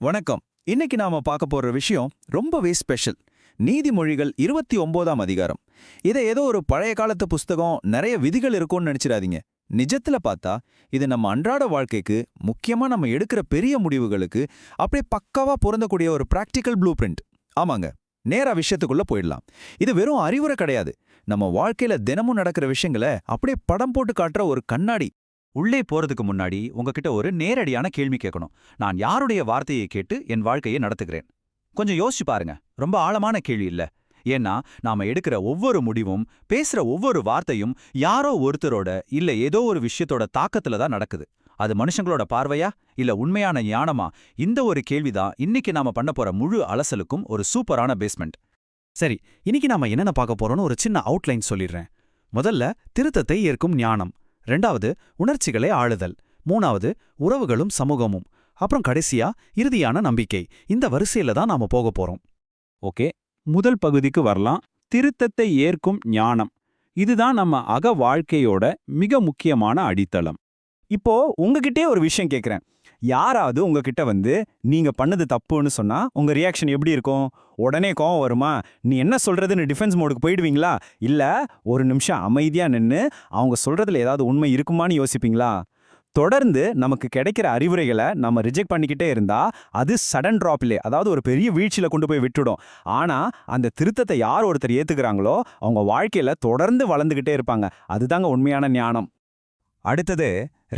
வணக்கம். இன்னைக்கு நாம பார்க்க போற விஷயம் ரொம்பவே ஸ்பெஷல். நீதிமொழிகள் 29ஆம் அதிகாரம். இதை ஏதோ ஒரு பழைய காலத்து புஸ்தகம், நிறைய விதிகள் இருக்கும்னு நினைச்சிடாதீங்க. நிஜத்துல பார்த்தா இது நம்ம அன்றாட வாழ்க்கைக்கு, முக்கியமா நம்ம எடுக்கிற பெரிய முடிவுகளுக்கு அப்படியே பக்காவா பொருந்தக்கூடிய ஒரு பிராக்டிக்கல் ப்ளூ பிரிண்ட். ஆமாங்க, நேரா விஷயத்துக்குள்ள போயிடலாம். இது வெறும் அறிவுரை கிடையாது. நம்ம வாழ்க்கையில தினமும் நடக்கிற விஷயங்களை அப்படியே படம் போட்டு காட்டுற ஒரு கண்ணாடி. உள்ளே போறதுக்கு முன்னாடி உங்ககிட்ட ஒரு நேரடியான கேள்வி கேட்கணும். நான் யாருடைய வார்த்தையை கேட்டு என் வாழ்க்கையை நடத்துகிறேன்? கொஞ்சம் யோசிச்சு பாருங்க. ரொம்ப ஆழமான கேள்வி இல்ல. ஏன்னா நாம எடுக்கிற ஒவ்வொரு முடிவும், பேசுற ஒவ்வொரு வார்த்தையும் யாரோ ஒருத்தரோட இல்ல ஏதோ ஒரு விஷயத்தோட தாக்கத்துல தான் நடக்குது. அது மனுஷங்களோட பார்வையா இல்ல உண்மையான ஞானமா? இந்த ஒரு கேள்விதான் இன்னைக்கு நாம பண்ண போற முழு அலசலுக்கும் ஒரு சூப்பரான பேஸ்மெண்ட். சரி, இன்னைக்கு நாம என்னென்ன பார்க்க போறோம்னு ஒரு சின்ன அவுட்லைன் சொல்லிடுறேன். முதல்ல திருத்தத்தை ஏற்கும் ஞானம், ரெண்டாவது உணர்ச்சிகளை ஆளுதல், மூணாவது உறவுகளும் சமூகமும், அப்புறம் கடைசியா இறுதியான நம்பிக்கை. இந்த வரிசையில தான் நாம போக போறோம். ஓகே, முதல் பகுதிக்கு வரலாம். திருத்தத்தை ஏற்கும் ஞானம். இதுதான் நம்ம அக வாழ்க்கையோட மிக முக்கியமான அடித்தளம். இப்போ உங்ககிட்டே ஒரு விஷயம் கேட்குறேன். யாராவது உங்ககிட்ட நீங்க பண்ணது தப்புன்னு சொன்னா உங்க ரியாக்ஷன் எப்படி இருக்கும்? உடனே கோவம் வருமா? நீ என்ன சொல்றதுன்னு டிஃபென்ஸ் மோடுக்கு போயிடுவீங்களா? இல்ல ஒரு நிமிஷம் அமைதியா நின்னு அவங்க சொல்றதுல ஏதாவது உண்மை இருக்குமான்னு யோசிப்பீங்களா? தொடர்ந்து நமக்கு கிடைக்கிற அறிவுரைகளை நம்ம ரிஜெக்ட் பண்ணிக்கிட்டே இருந்தா அது சடன் டிராப்லே, அதாவது ஒரு பெரிய வீழ்ச்சியில கொண்டு போய் விட்டுடும். ஆனா அந்த திருத்தத்தை யார் ஒருத்தர் ஏத்துக்கிறாங்களோ அவங்க வாழ்க்கையில தொடர்ந்து வளர்ந்துகிட்டே இருப்பாங்க. அதுதாங்க உண்மையான ஞானம். அடுத்தது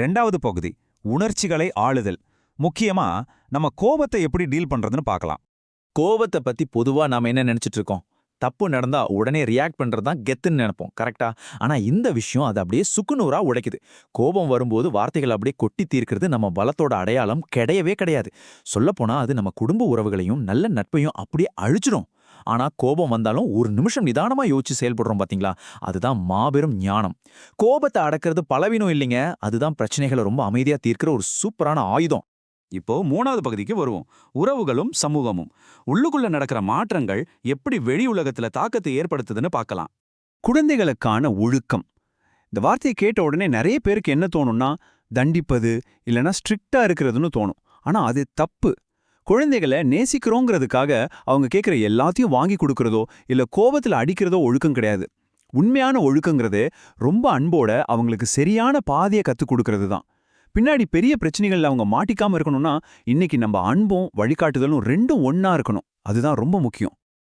2வது பகுதி, உணர்ச்சிகளை ஆளுதல். முக்கியமா நம்ம கோபத்தை எப்படி டீல் பண்றதுன்னு பார்க்கலாம். கோபத்தை பத்தி பொதுவா நாம என்ன நினைச்சிட்டு இருக்கோம்? தப்பு நடந்தா உடனே ரியாக்ட் பண்றதுதான் கெத்துன்னு நினைப்போம், கரெக்டா? ஆனா இந்த விஷயம் அது அப்படியே சுக்குநூறா உடைக்குது. கோபம் வரும்போது வார்த்தைகள் அப்படியே கொட்டி தீர்க்கிறது நம்ம பலத்தோட அடையாளம் கிடையவே கிடையாது. சொல்லப்போனா அது நம்ம குடும்ப உறவுகளையும் நல்ல நட்பையும் அப்படியே அழிச்சிடும். ஆனா கோபம் வந்தாலும் ஒரு நிமிஷம் நிதானமா யோசிச்சு செயல்படுறோம் பாத்தீங்களா? அதுதான் மாபெரும் ஞானம். கோபத்தை அடக்கிறது பலவீனம் இல்லைங்க, அதுதான் பிரச்சனைகளை ரொம்ப அமைதியா தீர்க்கிற ஒரு சூப்பரான ஆயுதம். இப்போ மூணாவது பகுதிக்கு வருவோம். உறவுகளும் சமூகமும். உள்ளுக்குள்ள நடக்கிற மாற்றங்கள் எப்படி வெளி உலகத்துல தாக்கத்தை ஏற்படுத்துதுன்னு பார்க்கலாம். குழந்தைகளுக்கான ஒழுக்கம். இந்த வார்த்தையை கேட்ட உடனே நிறைய பேருக்கு என்ன தோணும்னா, தண்டிப்பது இல்லைன்னா ஸ்ட்ரிக்டா இருக்கிறதுன்னு தோணும். ஆனா அது தப்பு. குழந்தைகளை நேசிக்கிறோங்கிறதுக்காக அவங்க கேட்குற எல்லாத்தையும் வாங்கி கொடுக்கறதோ இல்ல கோபத்துல அடிக்கிறதோ ஒழுக்கம் கிடையாது. உண்மையான ஒழுக்கங்கிறது ரொம்ப அன்போட அவங்களுக்கு சரியான பாதையை கத்துக் கொடுக்கறது தான். பின்னாடி பெரிய பிரச்சனைகள்ல அவங்க மாட்டிக்காம இருக்கணும்னா இன்னைக்கு நம்ம அன்பும் வழிகாட்டுதலும் ரெண்டும் ஒண்ணா இருக்கணும். அதுதான் ரொம்ப முக்கியம்.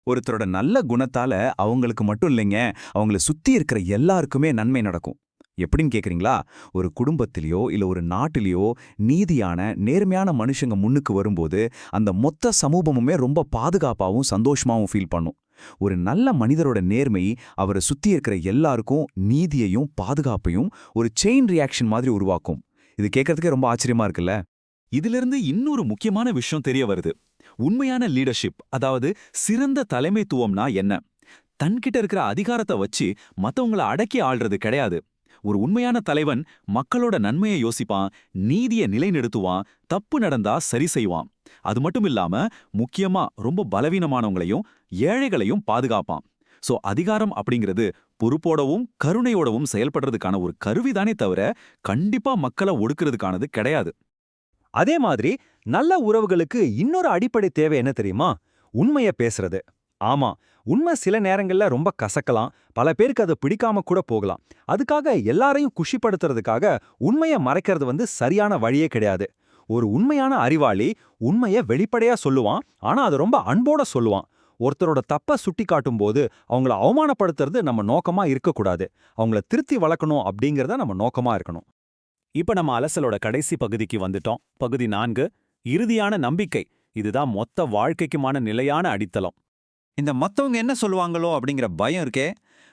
ஒருத்தரோட நல்ல குணத்தால அவங்களுக்கு மட்டும் இல்லைங்க, அவங்கள சுத்தி இருக்கிற எல்லாருக்குமே நன்மை நடக்கும். எப்படின்னு கேக்குறீங்களா? ஒரு குடும்பத்திலேயோ இல்ல ஒரு நாட்டிலேயோ நீதியான நேர்மையான மனுஷங்க முன்னுக்கு வரும்போது அந்த மொத்த சமூகமுமே ரொம்ப பாதுகாப்பாவும் சந்தோஷமாவும் ஃபீல் பண்ணும். ஒரு நல்ல மனிதரோட நேர்மை அவரை சுத்தி இருக்கிற எல்லாருக்கும் நீதியையும் பாதுகாப்பையும் ஒரு செயின் ரியாக்ஷன் மாதிரி உருவாக்கும். இது கேட்கறதுக்கே ரொம்ப ஆச்சரியமா இருக்குல்ல? இதிலிருந்து இன்னொரு முக்கியமான விஷயம் தெரிய வருது. உண்மையான லீடர்ஷிப், அதாவது சிறந்த தலைமைத்துவம்னா என்ன? தன்கிட்ட இருக்கிற அதிகாரத்தை வச்சு மத்தவங்கள அடக்கி ஆள்றது கிடையாது. ஒரு உண்மையான தலைவன் மக்களோட நன்மையை யோசிப்பான், நீதியை நிலைநிறுத்துவான், தப்பு நடந்தா சரி செய்வான். அது மட்டும் இல்லாம முக்கியமா ரொம்ப பலவீனமானவங்களையும் ஏழைகளையும் பாதுகாப்பான். சோ அதிகாரம் அப்படிங்கிறது பொறுப்போடவும் கருணையோடவும் செயல்படுறதுக்கான ஒரு கருவிதானே தவிர கண்டிப்பா மக்களை ஒடுக்கிறதுக்கானது கிடையாது. அதே மாதிரி நல்ல உறவுகளுக்கு இன்னொரு அடிப்படை தேவை என்ன தெரியுமா? உண்மைய பேசுறது. ஆமா, உண்மை சில நேரங்கள்ல ரொம்ப கசக்கலாம், பல பேருக்கு அது பிடிக்காம கூட போகலாம். அதுக்காக எல்லாரையும் குஷிப்படுத்துறதுக்காக உண்மைய மறைக்கிறது சரியான வழியே கிடையாது. ஒரு உண்மையான அறிவாளி உண்மைய வெளிப்படையா சொல்லுவான், ஆனா அது ரொம்ப அன்போட சொல்லுவான். ஒருத்தரோட தப்ப சுட்டி காட்டும் போது அவங்கள அவமானப்படுத்துறது நம்ம நோக்கமா இருக்கக்கூடாது. அவங்கள திருத்தி வளர்க்கணும் அப்படிங்கறத நம்ம நோக்கமா இருக்கணும். இப்ப நம்ம அலசலோட கடைசி பகுதிக்கு வந்துட்டோம். பகுதி 4, இறுதியான நம்பிக்கை. இதுதான் மொத்த வாழ்க்கைக்குமான நிலையான அடித்தளம். இந்த மத்தவங்க என்ன சொல்லுவாங்களோ அப்படிங்கிற பயம் இருக்கே,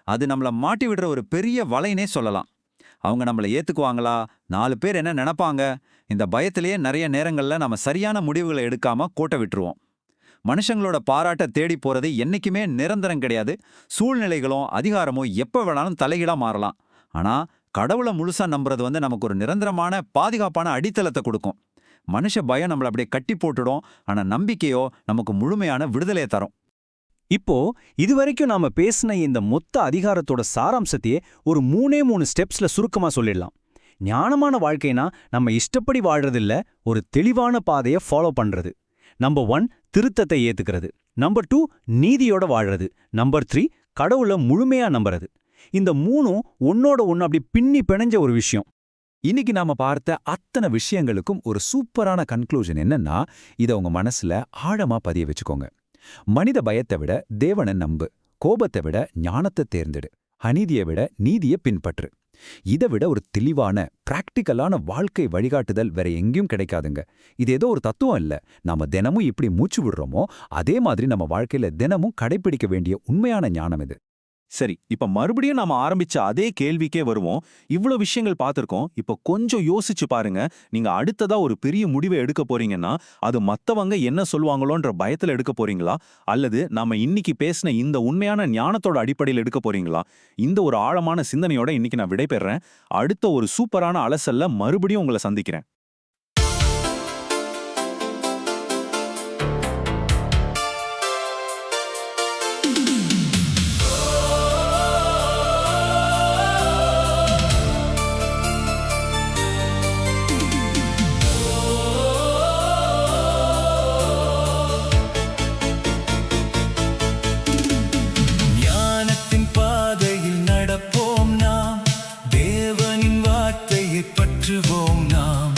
அது நம்மள மாட்டி விடுற ஒரு பெரிய வலைனே சொல்லலாம். அவங்க நம்மள ஏத்துக்குவாங்களா? 4 பேர் என்ன நினைப்பாங்க? இந்த பயத்திலேயே நிறைய நேரங்கள்ல நம்ம சரியான முடிவுகளை எடுக்காம கோட்டை விட்டுருவோம். மனுஷங்களோட பாராட்ட தேடி போறது என்னைக்குமே நிரந்தரம் கிடையாது. சூழ்நிலைகளும் அதிகாரமும் எப்ப வேணாலும் தலைகீழா மாறலாம். ஆனா கடவுளை முழுசா நம்புறது நமக்கு ஒரு நிரந்தரமான பாதுகாப்பான அடித்தளத்தை கொடுக்கும். மனுஷ பயம் நம்மள அப்படியே கட்டி போட்டுடும், ஆனா நம்பிக்கையோ நமக்கு முழுமையான விடுதலையை தரும். இப்போ இதுவரைக்கும் நாம பேசின இந்த மொத்த அதிகாரத்தோட சாராம்சத்தையே ஒரு 3 ஸ்டெப்ஸ்ல சுருக்கமா சொல்லிடலாம். ஞானமான வாழ்க்கைனா நம்ம இஷ்டப்படி வாழ்றதில்ல, ஒரு தெளிவான பாதையை ஃபாலோ பண்றது. நம்பர் 1 திருத்தத்தை ஏத்துக்கிறது, நம்பர் 2 நீதியோட வாழறது, நம்பர் 3 கடவுளை முழுமையா நம்புறது. இந்த மூணும் ஒன்னோட ஒன்னு அப்படி பின்னி பிணைஞ்ச ஒரு விஷயம். இன்னைக்கு நாம பார்த்த அத்தனை விஷயங்களுக்கும் ஒரு சூப்பரான கன்க்ளூஷன் என்னன்னா, இத உங்க மனசுல ஆழமா பதிய வச்சுக்கோங்க. மனித பயத்தை விட தேவனை நம்பு, கோபத்தை விட ஞானத்தை தேர்ந்தெடு, அநீதியை விட நீதியை பின்பற்று. இதை விட ஒரு தெளிவான பிராக்டிக்கலான வாழ்க்கை வழிகாட்டுதல் வேற எங்கேயும் கிடைக்காதுங்க. இது ஏதோ ஒரு தத்துவம் இல்ல. நாம தினமும் இப்படி மூச்சு விடுறோமோ அதே மாதிரி நம்ம வாழ்க்கையில தினமும் கடைபிடிக்க வேண்டிய உண்மையான ஞானம் இது. சரி, இப்ப மறுபடியும் நாம ஆரம்பிச்ச அதே கேள்விக்கே வருவோம். இவ்ளோ விஷயங்கள் பார்த்திருக்கோம். இப்ப கொஞ்சம் யோசிச்சு பாருங்க. நீங்க அடுத்ததா ஒரு பெரிய முடிவை எடுக்க போறீங்கன்னா, அது மத்தவங்க என்ன சொல்வாங்களோன்ற பயத்துல எடுக்க போறீங்களா? அல்லது நாம இன்னைக்கு பேசின இந்த உண்மையான ஞானத்தோட அடிப்படையில் எடுக்க போறீங்களா? இந்த ஒரு ஆழமான சிந்தனையோட இன்னைக்கு நான் விடைபெறேன். அடுத்த ஒரு சூப்பரான அலசல்ல மறுபடியும் உங்களை சந்திக்கிறேன். ஞானத்தின் பாதையில் நடப்போம் நாம், தேவனின் வார்த்தையை பற்றுவோம் நாம்.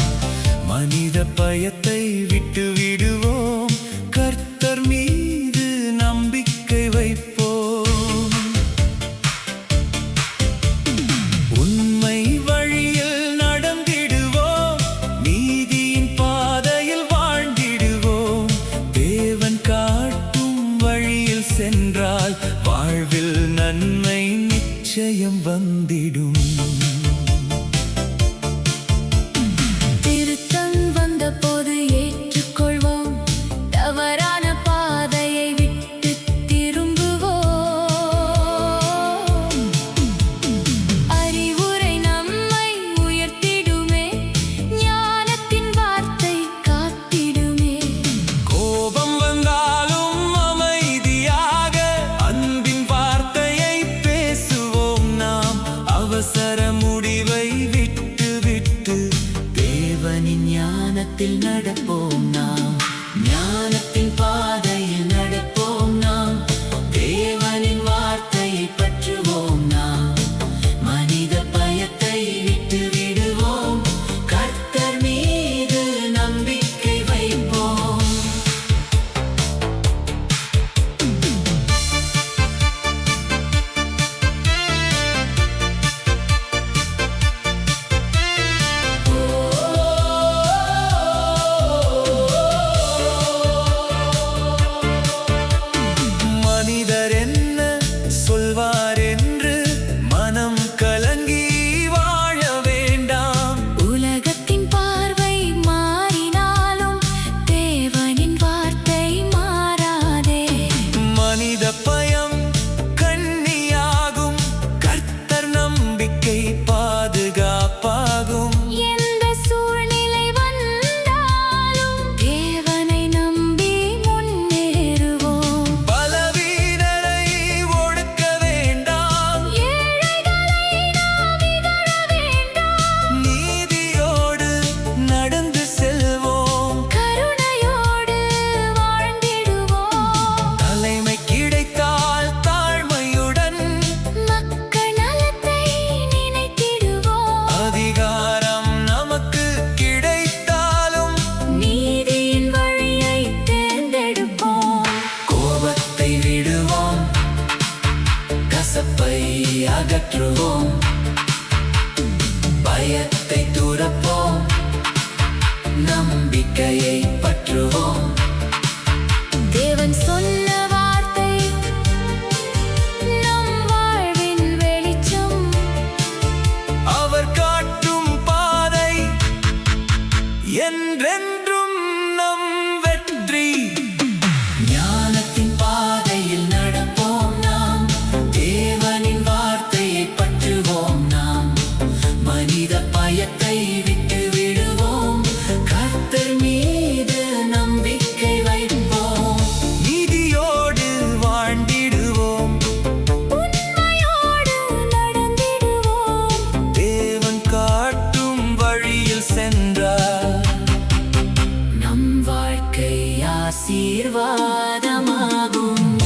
ஆசீர்வாதமாகும்.